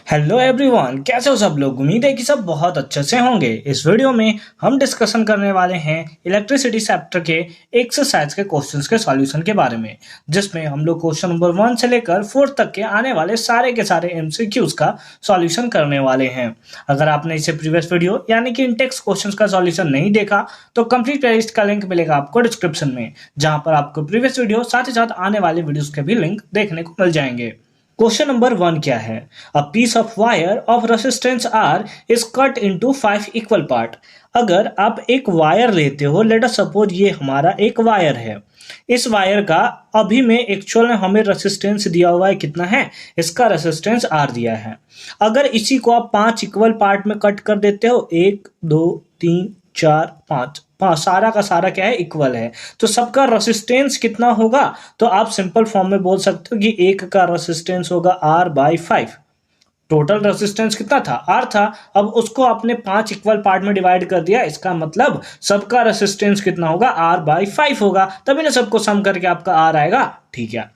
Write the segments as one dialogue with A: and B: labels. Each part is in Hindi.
A: हेलो एवरीवन, कैसे हो सब लोग। उम्मीद है कि सब बहुत अच्छे से होंगे। इस वीडियो में हम डिस्कशन करने वाले हैं इलेक्ट्रिसिटी सेक्टर के एक्सरसाइज के क्वेश्चंस के सॉल्यूशन के बारे में, जिसमें हम लोग क्वेश्चन नंबर 1 से लेकर 4 तक के आने वाले सारे के सारे एमसीक्यूज का सॉल्यूशन करने वाले हैं। अगर आपने इसे प्रीवियस वीडियो यानी कि इंटेक्स क्वेश्चन का सॉल्यूशन नहीं देखा तो कंप्लीट प्लेलिस्ट का लिंक मिलेगा आपको डिस्क्रिप्शन में, जहां पर आपको प्रीवियस वीडियो साथ ही साथ आने वाले वीडियोस के भी लिंक देखने को मिल जाएंगे। क्वेश्चन नंबर 1 क्या है। A piece of wire of resistance R is cut into 5 equal part. अगर आप एक वायर लेते हो, लेट अस सपोज ये हमारा एक वायर है। इस वायर का अभी में एक्चुअल में हमें रेसिस्टेंस दिया हुआ है, कितना है, इसका रेसिस्टेंस आर दिया है। अगर इसी को आप 5 इक्वल पार्ट में कट कर देते हो, 1 2 3 4 5 5, सारा का सारा क्या है, इक्वल है, तो सबका रेसिस्टेंस कितना होगा। तो आप सिंपल फॉर्म में बोल सकते हो कि एक का रेसिस्टेंस होगा आर बाई 5। टोटल रेसिस्टेंस कितना था, आर था। अब उसको आपने 5 इक्वल पार्ट में डिवाइड कर दिया, इसका मतलब सबका रेसिस्टेंस कितना होगा, आर बाई 5 होगा। तभी ना सबको सम करके आपका आर आएगा। ठीक है,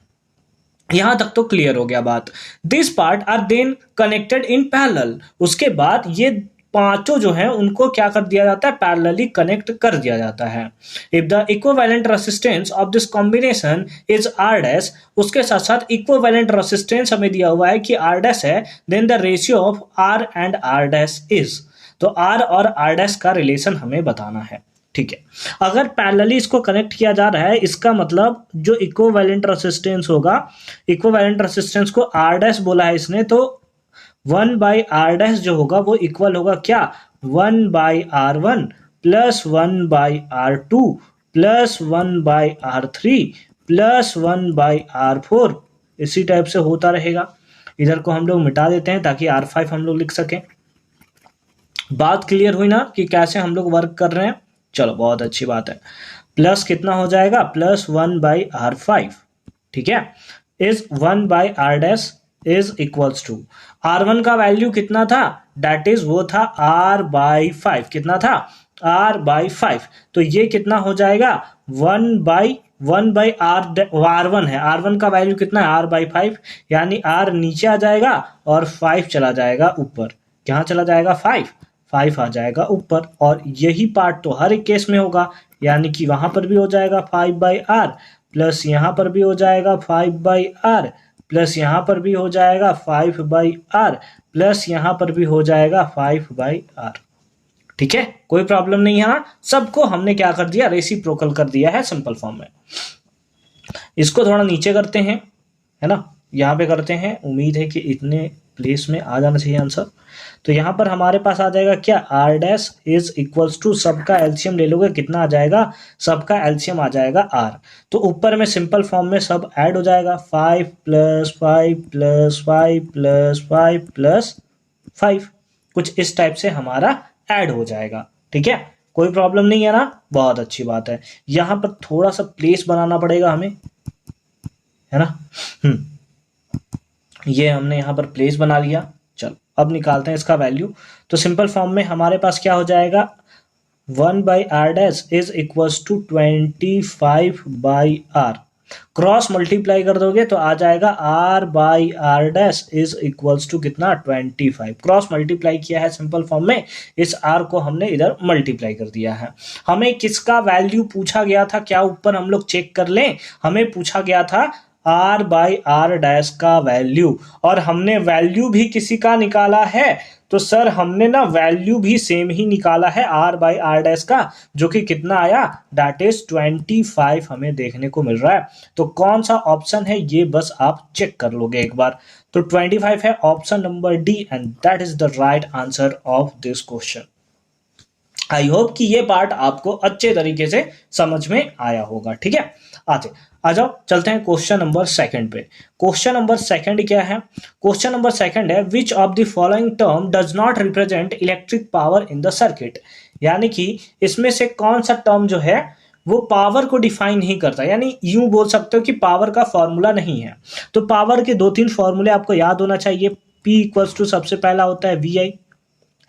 A: यहां तक तो क्लियर हो गया बात। This part are then connected in parallel. उसके बाद ये पांचों जो है उनको क्या कर दिया जाता है, पैरेलली कनेक्ट कर दिया जाता है। If the equivalent resistance of this combination is R dash, उसके साथ साथ इक्विवेलेंट रेसिस्टेंस हमें दिया हुआ है कि आर डैश है, then the ratio of R and R dash is. तो आर और आर डैश का रिलेशन हमें बताना है। ठीक है, अगर पैरेलली इसको कनेक्ट किया जा रहा है, इसका मतलब जो इक्विवेलेंट रेसिस्टेंस होगा, इक्विवेलेंट रेसिस्टेंस को आर डैश बोला है इसने, तो 1 बाई आर डैश जो होगा वो इक्वल होगा क्या, 1 by R one plus 1 by R two plus 1 by R three plus 1 by R four. इसी टाइप से होता रहेगा। इधर को हम लोग मिटा देते हैं ताकि R5 हम लोग लिख सकें। बात क्लियर हुई ना कि कैसे हम लोग वर्क कर रहे हैं। चलो, बहुत अच्छी बात है। प्लस कितना हो जाएगा, प्लस 1 बाई आर 5। ठीक है, is 1 by R dash is equals to R1 का वैल्यू कितना था, दैट इज वो था R बाई 5। कितना था, R बाई 5। तो ये कितना हो जाएगा, 1 बाई R1 है, R1 का वैल्यू कितना है, R बाई 5, यानी R नीचे आ जाएगा और 5 चला जाएगा ऊपर। कहाँ चला जाएगा, 5 आ जाएगा ऊपर। और यही पार्ट तो हर एक केस में होगा, यानी कि वहां पर भी हो जाएगा 5 बाई आर, प्लस यहां पर भी हो जाएगा 5 बाई आर, प्लस यहां पर भी हो जाएगा 5 बाई आर, प्लस यहां पर भी हो जाएगा 5 बाई आर। ठीक है, कोई प्रॉब्लम नहीं है। सबको हमने क्या कर दिया, रेसिप्रोकल कर दिया है सिंपल फॉर्म में। इसको थोड़ा नीचे करते हैं, है ना, यहाँ पे करते हैं। उम्मीद है कि इतने प्लेस में आ जाना चाहिए आंसर। तो यहाँ पर हमारे पास आ जाएगा क्या, R dash is equals to, सबका एलसीएम ले लोगे कितना आ जाएगा, सबका एलसीएम आ जाएगा आर। तो ऊपर में सिंपल फॉर्म में सब ऐड हो जाएगा, 5 प्लस 5 प्लस 5 प्लस 5 प्लस 5, कुछ इस टाइप से हमारा ऐड हो जाएगा। ठीक है, कोई प्रॉब्लम नहीं है ना, बहुत अच्छी बात है। यहाँ पर थोड़ा सा प्लेस बनाना पड़ेगा हमें, है ना। ये हमने यहाँ पर प्लेस बना लिया। चलो, अब निकालते हैं इसका वैल्यू। तो सिंपल फॉर्म में हमारे पास क्या हो जाएगा, 1 by R dash is equals to 25 by R. Cross multiply कर दोगे तो आ जाएगा R by R dash is equals to कितना, 25। क्रॉस मल्टीप्लाई किया है सिंपल फॉर्म में, इस आर को हमने इधर मल्टीप्लाई कर दिया है। हमें किसका वैल्यू पूछा गया था, क्या ऊपर हम लोग चेक कर लें। हमें पूछा गया था आर बाई आर डैश का वैल्यू, और हमने वैल्यू भी किसी का निकाला है। तो सर हमने ना वैल्यू भी सेम ही निकाला है आर बाई आर डैश का, जो कि कितना आया, दैट इज 25 हमें देखने को मिल रहा है। तो कौन सा ऑप्शन है ये बस आप चेक कर लोगे एक बार। तो 25 है option number D, and that is the right answer of this question. I hope कि ये पार्ट आपको अच्छे तरीके से समझ में आया होगा। ठीक है, आ जाओ चलते हैं क्वेश्चन नंबर सेकंड पे। क्वेश्चन नंबर सेकंड क्या है, क्वेश्चन नंबर सेकंड है, which of the following term does not represent electric power in the circuit. यानी कि इसमें से कौन सा टर्म जो है वो पावर को डिफाइन नहीं करता, यानी यूं बोल सकते हो कि पावर का फॉर्मूला नहीं है। तो पावर के 2-3 फॉर्मूले आपको याद होना चाहिए। P इक्वल्स टू सबसे पहला होता है VI,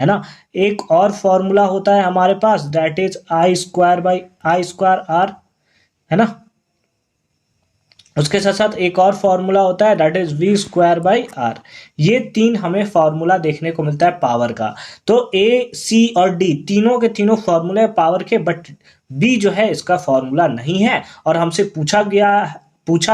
A: है ना। एक और फॉर्मूला होता है हमारे पास, that is I² by I²R, है ना। उसके साथ साथ एक और फॉर्मूला होता है, that is V square by R. ये तीन हमें फॉर्मूला देखने को मिलता है पावर का। तो ए, सी और डी तीनों के तीनों फॉर्मूले पावर के, बट बी जो है इसका फॉर्मूला नहीं है, और हमसे पूछा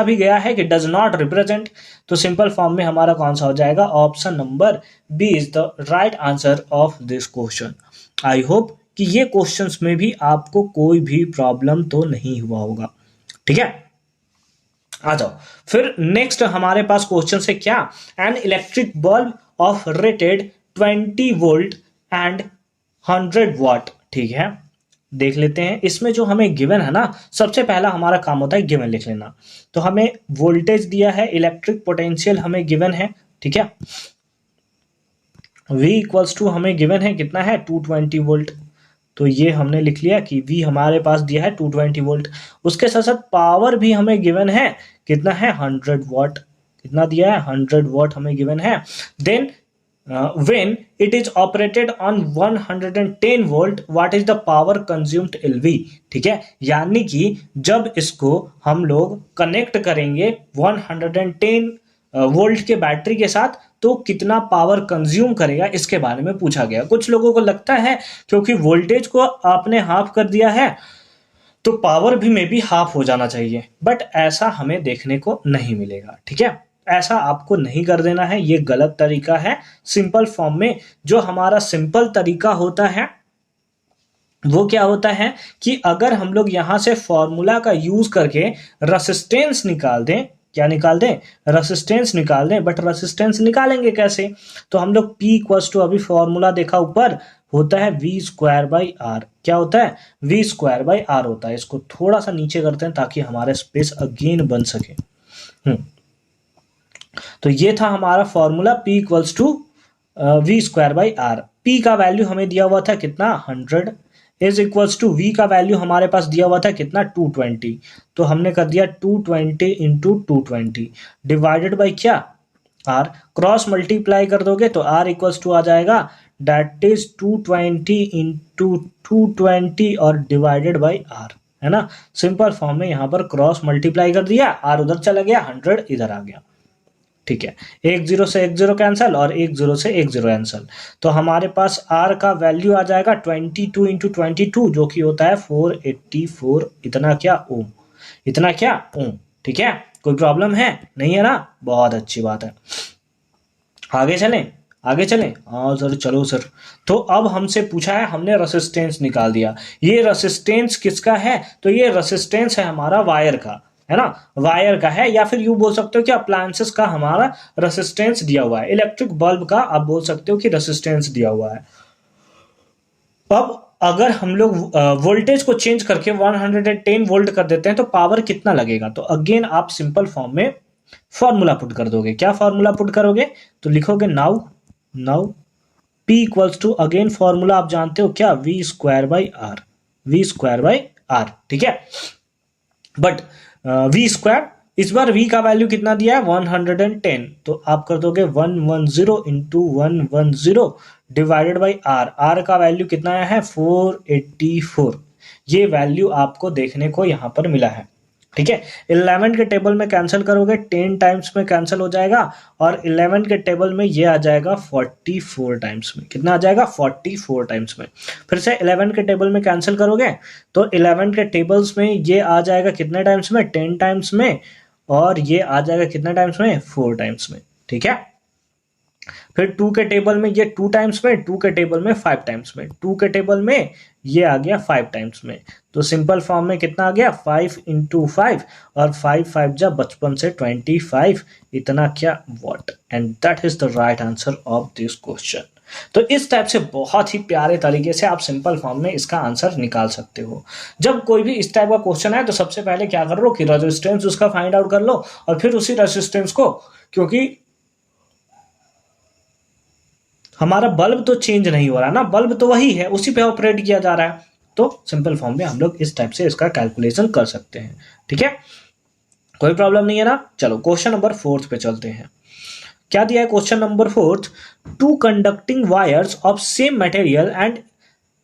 A: भी गया है कि डज नॉट रिप्रेजेंट। तो सिंपल फॉर्म में हमारा कौन सा हो जाएगा, option number B is the right answer of this question. I hope कि ये क्वेश्चंस में भी आपको कोई भी प्रॉब्लम तो नहीं हुआ होगा। ठीक है, आ जाओ फिर नेक्स्ट हमारे पास क्वेश्चन है क्या, an electric bulb of rated 20 volt and 100 वाट। ठीक है, देख लेते हैं इसमें जो हमें गिवन है ना, सबसे पहला हमारा काम होता है गिवन लिख लेना। तो हमें वोल्टेज दिया है, इलेक्ट्रिक पोटेंशियल हमें गिवन है। ठीक है, V इक्वल्स टू हमें गिवन है कितना है, 220 वोल्ट। तो ये हमने लिख लिया कि V हमारे पास दिया है 220 वोल्ट। उसके साथ साथ पावर भी हमें गिवन है कितना है, 100 वाट। कितना दिया है, 100 वाट हमें गिवन है। Then when it is operated on 110 volt, what is the power consumed LV। ठीक है, यानी कि जब इसको हम लोग कनेक्ट करेंगे 110 वोल्ट के बैटरी के साथ, तो कितना पावर कंज्यूम करेगा इसके बारे में पूछा गया। कुछ लोगों को लगता है क्योंकि वोल्टेज को आपने हाफ कर दिया है तो पावर भी में भी हाफ हो जाना चाहिए, बट ऐसा हमें देखने को नहीं मिलेगा। ठीक है, ऐसा आपको नहीं कर देना है, ये गलत तरीका है। सिंपल फॉर्म में जो हमारा सिंपल तरीका होता है वो क्या होता है कि अगर हम लोग यहां से फॉर्मूला का यूज करके रेसिस्टेंस निकाल दें, क्या निकाल दें, रेसिस्टेंस निकाल दें। बट रेसिस्टेंस निकालेंगे कैसे, तो हम लोग P इक्वल्स टू, अभी फॉर्मूला देखा ऊपर, होता है V स्क्वायर बाई आर। क्या होता है, V स्क्वायर बाई आर होता है। इसको थोड़ा सा नीचे करते हैं ताकि हमारे स्पेस अगेन बन सके। तो ये था हमारा formula P equals to V square by R. P का वैल्यू हमें दिया हुआ था कितना, 100 इज इक्वल्स टू V का वैल्यू हमारे पास दिया हुआ था कितना, 220। तो हमने कर दिया 220 इंटू 220 डिवाइडेड बाई क्या, R। क्रॉस मल्टीप्लाई कर दोगे तो R इक्वल्स टू आ जाएगा, दैट इज 220 इंटू 220 और डिवाइडेड बाई R, है ना। सिंपल फॉर्म में यहां पर क्रॉस मल्टीप्लाई कर दिया, R उधर चला गया, 100 इधर आ गया। ठीक है, एक जीरो से एक जीरो कैंसल और एक जीरो से एक जीरो कैंसल। तो हमारे पास R का वैल्यू आ जाएगा 22 इंटू 22, जो कि होता है 484। इतना क्या ओम, इतना क्या ओम। ठीक है, कोई प्रॉब्लम है नहीं है ना, बहुत अच्छी बात है। आगे चलें, आगे चलें, हाँ सर चलो सर। तो अब हमसे पूछा है, हमने रेसिस्टेंस निकाल दिया। ये रेसिस्टेंस किसका है, तो ये रेसिस्टेंस है हमारा वायर का, है ना, वायर का है। या फिर यूं बोल सकते हो कि अप्लायंसेस का हमारा रेसिस्टेंस दिया हुआ है। इलेक्ट्रिक बल्ब का आप बोल सकते हो कि रेसिस्टेंस दिया हुआ है। अब अगर हम लोग वोल्टेज को चेंज करके 110 वोल्ट कर देते हैं तो पावर कितना लगेगा, तो अगेन आप सिंपल फॉर्म में फॉर्मूला पुट कर दोगे। क्या फॉर्मूला पुट करोगे, तो लिखोगे now now P equals to, again formula आप जानते हो क्या, V square by R, V square by R. ठीक है, बट V स्क्वायर, इस बार V का वैल्यू कितना दिया है, 110। तो आप कर दोगे 110 into 110 divided by R। R का वैल्यू कितना आया है, 484। ये वैल्यू आपको देखने को यहां पर मिला है। ठीक है, 11 के टेबल में कैंसिल करोगे 10 टाइम्स में कैंसिल हो जाएगा, और 11 के टेबल में ये आ जाएगा 44 टाइम्स में। कितना आ जाएगा, 44 टाइम्स में। फिर से 11 के टेबल में कैंसिल करोगे तो 11 के टेबल्स में ये आ जाएगा कितने टाइम्स में, 10 टाइम्स में, और ये आ जाएगा कितने टाइम्स में, 4 टाइम्स में। ठीक है, फिर 2 के टेबल में ये 2 टाइम्स में, 2 के टेबल में 5 टाइम्स में, 2 के टेबल में ये आ गया 5 टाइम्स में। तो सिंपल फॉर्म में कितना आ गया, 5 इंटू 5, और 5 5 जा बचपन से 25, इतना क्या what. And that is the right answer of this question. तो इस टाइप से बहुत ही प्यारे तरीके से आप सिंपल फॉर्म में इसका आंसर निकाल सकते हो। जब कोई भी इस टाइप का क्वेश्चन है तो सबसे पहले क्या कर लो कि रेजिस्टेंस उसका फाइंड आउट कर लो, और फिर उसी रेजिस्टेंस को, क्योंकि हमारा बल्ब तो चेंज नहीं हो रहा ना, बल्ब तो वही है, उसी पे ऑपरेट किया जा रहा है। तो सिंपल फॉर्म में हम लोग इस टाइप से इसका कैलकुलेशन कर सकते हैं। ठीक है, कोई प्रॉब्लम नहीं है ना। चलो क्वेश्चन नंबर 4 पे चलते हैं। क्या दिया है question number 4, two conducting wires of same material and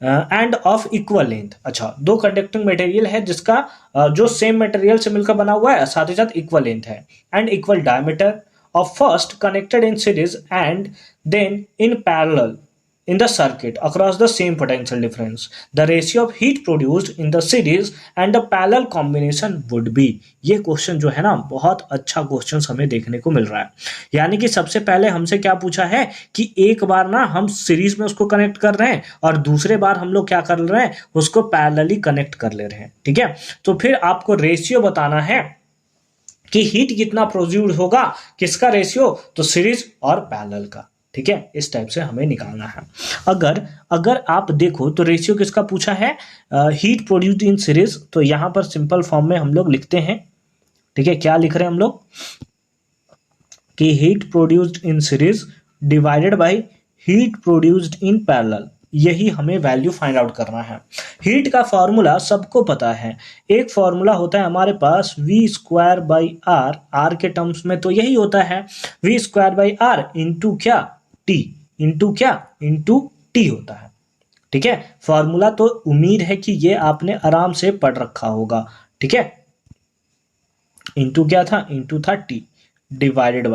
A: and of equal length. अच्छा, दो कंडक्टिंग मटेरियल है जिसका जो सेम मटेरियल से मिलकर बना हुआ है, साथ ही साथ इक्वल लेंथ है, and equal diameter of first connected in series and then in parallel in the circuit across the same potential difference. The ratio of heat produced in the series and the parallel combination would be। ये क्वेश्चन जो है ना, बहुत अच्छा क्वेश्चन हमें देखने को मिल रहा है। यानी कि सबसे पहले हमसे क्या पूछा है कि एक बार ना हम सीरीज में उसको कनेक्ट कर रहे हैं और दूसरे बार हम लोग क्या कर रहे हैं, उसको पैरेलली कनेक्ट कर ले रहे हैं। ठीक है, तो फिर आपको रेशियो बताना है कि हीट कितना प्रोड्यूस होगा, किसका रेशियो, तो सीरीज और पैरेलल का। ठीक है, इस टाइप से हमें निकालना है। अगर आप देखो तो रेशियो किसका पूछा है, हीट प्रोड्यूस्ड इन सीरीज, तो यहां पर सिंपल फॉर्म में हम लोग लिखते हैं। ठीक है, क्या लिख रहे हैं हम लोग कि heat produced in series divided by heat produced in parallel, यही हमें वैल्यू फाइंड आउट करना है। हीट का फॉर्मूला सबको पता है, एक फॉर्मूला होता है हमारे पास V square by R, R के टर्म्स में तो यही होता है V square by R into क्या, टी, इंटू क्या, इंटू टी होता है। ठीक है, फॉर्मूला तो उम्मीद है कि ये आपने आराम से पढ़ रखा होगा। ठीक है, इंटू क्या था, इंटू था टी, डिवाइडेड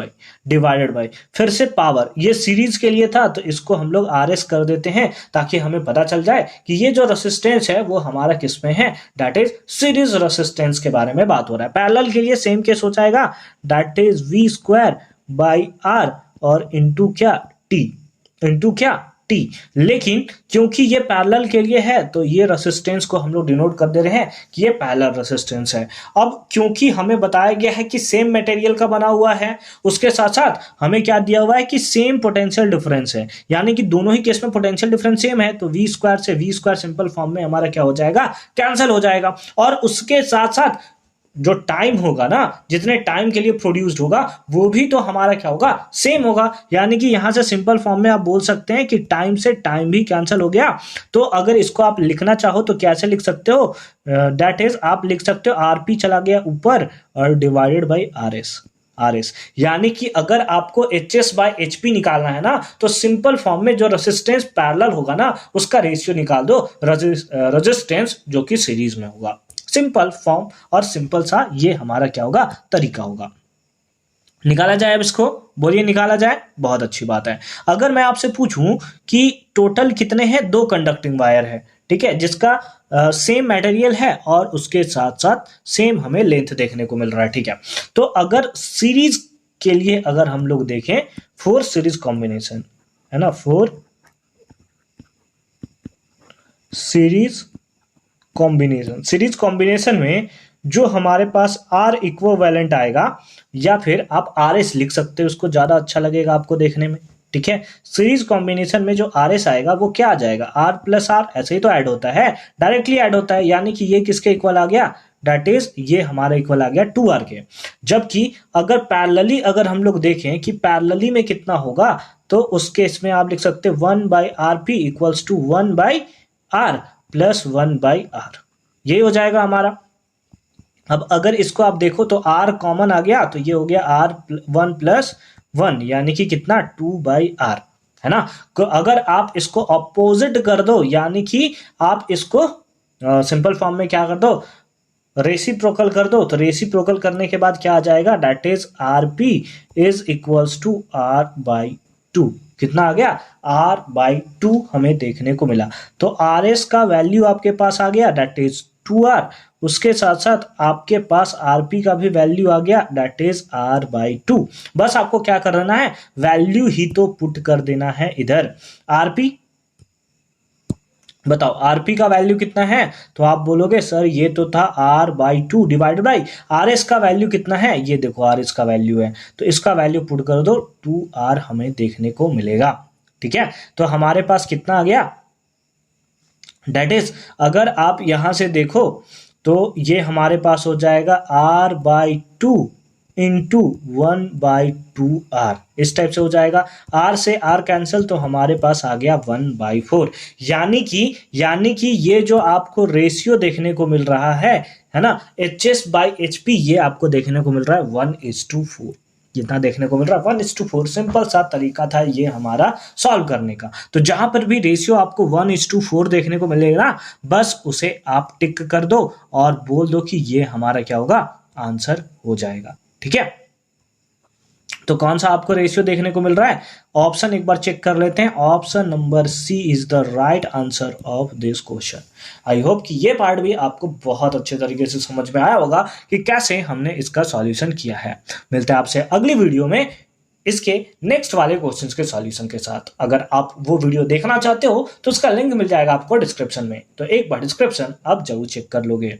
A: बाय फिर से पावर, ये सीरीज के लिए था तो इसको हम लोग आर एस कर देते हैं ताकि हमें पता चल जाए कि ये जो रेसिस्टेंस है वो हमारा किस में है, दैट इज सीरीज रेसिस्टेंस के बारे में बात हो रहा है। पैरेलल के लिए सेम केस हो जाएगा, that is V square by R और इंटू क्या, टी, इंटू क्या, टी। लेकिन क्योंकि ये पैरेलल के लिए है तो ये रेसिस्टेंस को हम लोग डिनोट कर दे रहे हैं कि ये पैरेलल रेसिस्टेंस है। अब क्योंकि हमें बताया गया है कि सेम मटेरियल का बना हुआ है, उसके साथ साथ हमें क्या दिया हुआ है कि सेम पोटेंशियल डिफरेंस है, यानी कि दोनों ही केस में पोटेंशियल डिफरेंस सेम है, तो वी स्क्वायर से वी स्क्वायर सिंपल फॉर्म में हमारा क्या हो जाएगा, कैंसिल हो जाएगा। और उसके साथ साथ जो टाइम होगा ना, जितने टाइम के लिए प्रोड्यूस्ड होगा वो भी तो हमारा क्या होगा, सेम होगा। यानी कि यहां से सिंपल फॉर्म में आप बोल सकते हैं कि टाइम से टाइम भी कैंसिल हो गया। तो अगर इसको आप लिखना चाहो तो कैसे लिख सकते हो, दैट इज आप लिख सकते हो आरपी चला गया ऊपर और डिवाइडेड बाई आर एस। यानी कि अगर आपको H S by H P निकालना है ना, तो सिंपल फॉर्म में जो रेसिस्टेंस पैरेलल होगा ना उसका रेशियो निकाल दो रेजिस्टेंस जो कि सीरीज में होगा। सिंपल फॉर्म और सिंपल सा ये हमारा क्या होगा, तरीका होगा। निकाला जाए अब इसको, बोलिए निकाला जाए, बहुत अच्छी बात है। अगर मैं आपसे पूछूं कि टोटल कितने हैं, दो कंडक्टिंग वायर है, ठीक है, जिसका सेम मटेरियल है और उसके साथ साथ सेम हमें लेंथ देखने को मिल रहा है। ठीक है, तो अगर सीरीज के लिए अगर हम लोग देखें, 4 सीरीज कॉम्बिनेशन है ना, 4 सीरीज कॉम्बिनेशन में जो हमारे पास आर इक्विवेलेंट आएगा, या फिर आप आर एस लिख सकते हो, उसको ज्यादा अच्छा लगेगा आपको देखने में। ठीक है, सीरीज कॉम्बिनेशन में जो आर एस आएगा वो क्या आ जाएगा, आर प्लस आर, ऐसे ही तो ऐड होता है, डायरेक्टली ऐड होता है। यानी कि ये किसके इक्वल आ गया, दैट इज ये हमारा इक्वल आ गया 2r के। जबकि अगर पैरेलली अगर हम लोग देखें कि पैरेलली में कितना होगा, तो उस केस में आप लिख सकते हैं 1 by R P equals to 1 by R plus 1 by R, यही हो जाएगा हमारा। अब अगर इसको आप देखो तो r कॉमन आ गया, तो ये हो गया r1 प्लस 1, यानी कि कितना 2 बाई आर, है ना। तो अगर आप इसको ऑपोजिट कर दो, यानी कि आप इसको सिंपल फॉर्म में क्या कर दो, रेसिप्रोकल कर दो, तो रेसिप्रोकल करने के बाद क्या आ जाएगा, that is R P is equals to R by 2। कितना आ गया, r बाई 2 हमें देखने को मिला। तो आर एस का वैल्यू आपके पास आ गया, दैट इज 2r। उसके साथ साथ आपके पास rp का भी वैल्यू आ गया, दैट इज r बाई 2। बस आपको क्या करना है, वैल्यू ही तो पुट कर देना है इधर। rp बताओ, rp का वैल्यू कितना है, तो आप बोलोगे सर ये तो था r by 2 divide by rs का वैल्यू कितना है, ये देखो rs का वैल्यू है, तो इसका वैल्यू पुट कर दो, 2r हमें देखने को मिलेगा। ठीक है, तो हमारे पास कितना आ गया, दैट इज अगर आप यहां से देखो तो ये हमारे पास हो जाएगा r by 2 into 1 by 2r, इस टाइप से हो जाएगा। r से r कैंसिल, तो हमारे पास आ गया 1 बाई 4। यानी कि ये जो आपको रेशियो देखने को मिल रहा है ना, H S by H P, ये आपको देखने को मिल रहा है 1:4। कितना देखने को मिल रहा है 1:4। सिंपल सा तरीका था ये हमारा सॉल्व करने का। तो जहां पर भी रेशियो आपको 1:4 देखने को मिलेगा ना, बस उसे आप टिक कर दो और बोल दो कि ये हमारा क्या होगा, आंसर हो जाएगा। ठीक है, तो कौन सा आपको रेशियो देखने को मिल रहा है, ऑप्शन एक बार चेक कर लेते हैं। Option number C is the right answer of this question. I hope कि ये पार्ट भी आपको बहुत अच्छे तरीके से समझ में आया होगा कि कैसे हमने इसका सॉल्यूशन किया है। मिलते हैं आपसे अगली वीडियो में इसके नेक्स्ट वाले क्वेश्चंस के सॉल्यूशन के साथ। अगर आप वो वीडियो देखना चाहते हो तो उसका लिंक मिल जाएगा आपको डिस्क्रिप्शन में, तो एक बार डिस्क्रिप्शन आप जरूर चेक कर लोगे।